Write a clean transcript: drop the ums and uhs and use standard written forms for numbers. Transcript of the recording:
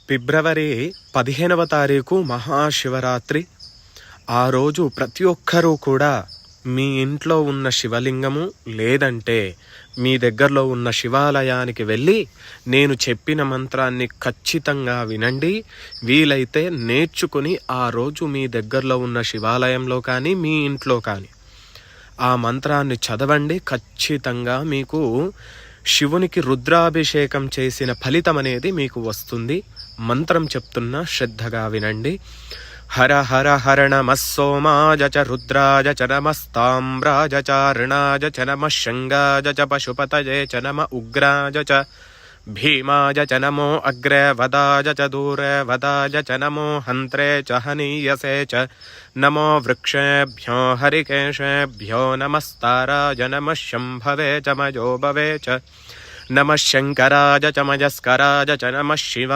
ఫిబ్రవరి 15వ తారీఖు మహాశివరాత్రి. ఆ రోజు ప్రతి ఒక్కరూ కూడా మీ ఇంట్లో ఉన్న శివలింగము లేదంటే మీ దగ్గరలో ఉన్న శివాలయానికి వెళ్ళి నేను చెప్పిన మంత్రాన్ని ఖచ్చితంగా వినండి. వీలైతే నేర్చుకుని ఆ రోజు మీ దగ్గరలో ఉన్న శివాలయంలో కానీ మీ ఇంట్లో కానీ ఆ మంత్రాన్ని చదవండి. ఖచ్చితంగా మీకు శివునికి రుద్రాభిషేకం చేసిన ఫలితం అనేది మీకు వస్తుంది. మంత్రం చెప్తున్నా, శ్రద్ధగా వినండి. హర హర హర నమః సోమాయ చ రుద్రాయ చ నమస్తామ్రాయ చ అరుణాయ చ నమః శంగాయ చ పశుపతయే చ నమః ఉగ్రాయ చ భీమాయ చ నమో అగ్రే వదాయ చ దూరే వదాయ చ నమో హంత్రే చ హనీయసే చ నమో వృక్షేభ్యో హరికేశేభ్యో నమస్తారాయ నమః శంభవే చ మయోభవే చ నమః శంకరాయ చ మయస్కరాయ చ నమః శివ